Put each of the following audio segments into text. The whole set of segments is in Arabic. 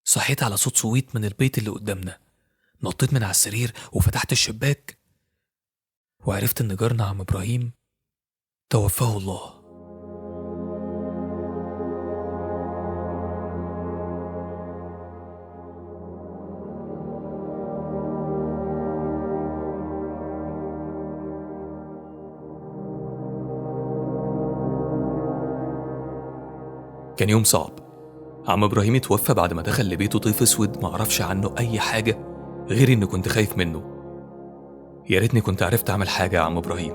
صحيت على صوت صويت من البيت اللي قدامنا. نطيت من على السرير وفتحت الشباك، وعرفت إن جارنا عم إبراهيم توفاه الله. كان يوم صعب. عم إبراهيم اتوفى بعد ما دخل لبيته طيف اسود معرفش عنه أي حاجة غير إني كنت خايف منه. يا ريتني كنت عرفت أعمل حاجة يا عم إبراهيم.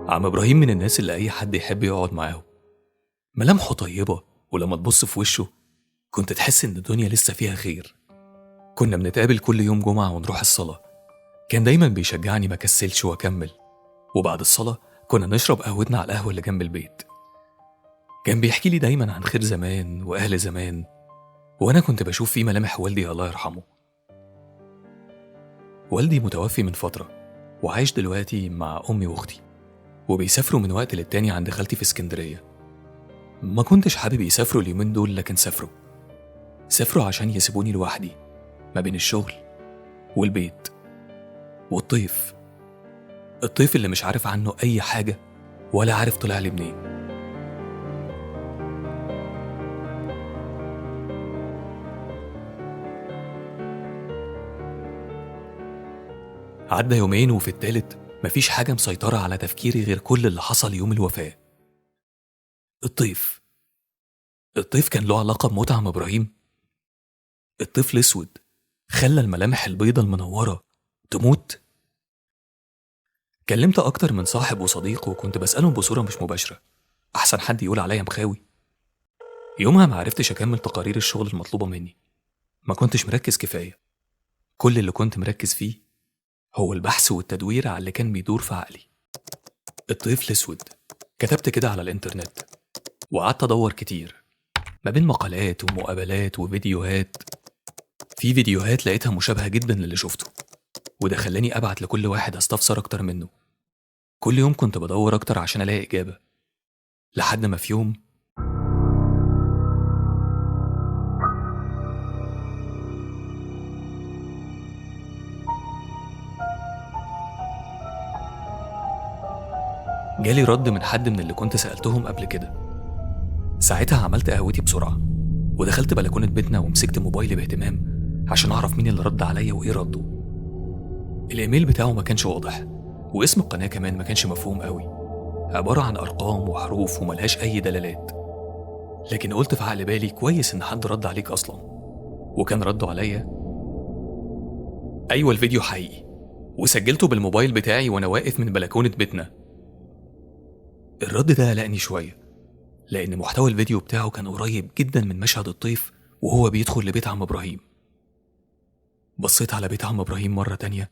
عم إبراهيم من الناس اللي أي حد يحب يقعد معاهم. ملامحه طيبة، ولما تبص في وشه كنت تحس إن الدنيا لسه فيها خير. كنا بنتقابل كل يوم جمعة ونروح الصلاة. كان دايما بيشجعني ما كسلش وأكمل، وبعد الصلاة كنا نشرب قهوتنا على القهوة اللي جنب البيت. كان بيحكي لي دايما عن خير زمان وأهل زمان، وأنا كنت بشوف فيه ملامح والدي الله يرحمه. والدي متوفي من فترة، وعايش دلوقتي مع أمي وأختي، وبيسافروا من وقت للتاني عند خالتي في اسكندرية. ما كنتش حابب يسافروا اليومين دول، لكن سافروا عشان يسيبوني لوحدي ما بين الشغل والبيت والطيف اللي مش عارف عنه أي حاجة ولا عارف طلع لي منين. عدى يومين، وفي التالت مفيش حاجة مسيطرة على تفكيري غير كل اللي حصل يوم الوفاة. الطيف كان له علاقة بموت عم إبراهيم. الطيف الأسود خلى الملامح البيضة المنورة تموت. كلمت أكتر من صاحب وصديق، وكنت بسألهم بصورة مش مباشرة، أحسن حد يقول عليا مخاوي. يومها معرفتش أكمل تقارير الشغل المطلوبة مني، ما كنتش مركز كفاية. كل اللي كنت مركز فيه هو البحث والتدوير على اللي كان بيدور في عقلي. الطيف الأسود. كتبت كده على الإنترنت، وقعدت أدور كتير ما بين مقالات ومقابلات وفيديوهات. في فيديوهات لقيتها مشابهة جدا للي شفته، وده خلاني أبعت لكل واحد أستفسر أكتر منه. كل يوم كنت بدور أكتر عشان ألاقي إجابة، لحد ما في يوم جالي رد من حد من اللي كنت سألتهم قبل كده. ساعتها عملت قهوتي بسرعة ودخلت بلكونة بيتنا ومسكت موبايلي باهتمام عشان أعرف مين اللي رد عليا وإيه رده. الإيميل بتاعه ما كانش واضح، واسم القناة كمان ما كانش مفهوم قوي، عبارة عن أرقام وحروف وملهاش أي دلالات. لكن قلت في عقل بالي كويس إن حد رد عليك أصلا، وكان رده عليا: أيوة الفيديو حقيقي، وسجلته بالموبايل بتاعي وأنا واقف من بلكونة بيتنا. الرد ده قلقني شوية، لأن محتوى الفيديو بتاعه كان قريب جدا من مشهد الطيف وهو بيدخل لبيت عم إبراهيم. بصيت على بيت عم إبراهيم مرة تانية،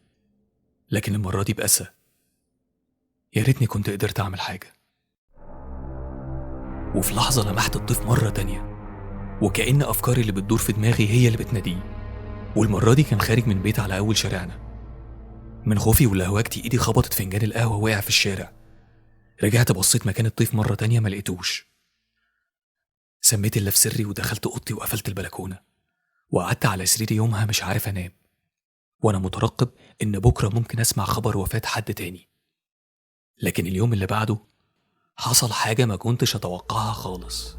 لكن المرة دي بأسى. يا ريتني كنت قدرت أعمل حاجة. وفي لحظة لمحت الطيف مرة تانية، وكأن أفكاري اللي بتدور في دماغي هي اللي بتناديه. والمرة دي كان خارج من بيت على أول شارعنا. من خوفي ولهواجتي إيدي خبطت فنجان القهوة وقع في الشارع. رجعت بصيت مكان الطيف مرة تانية، ما لقيتوش. سميت الله في سري ودخلت أوضتي وقفلت البلكونة، وقعدت على سريري يومها مش عارف أنام، وأنا مترقب إن بكرة ممكن أسمع خبر وفاة حد تاني. لكن اليوم اللي بعده حصل حاجة ما كنتش أتوقعها خالص.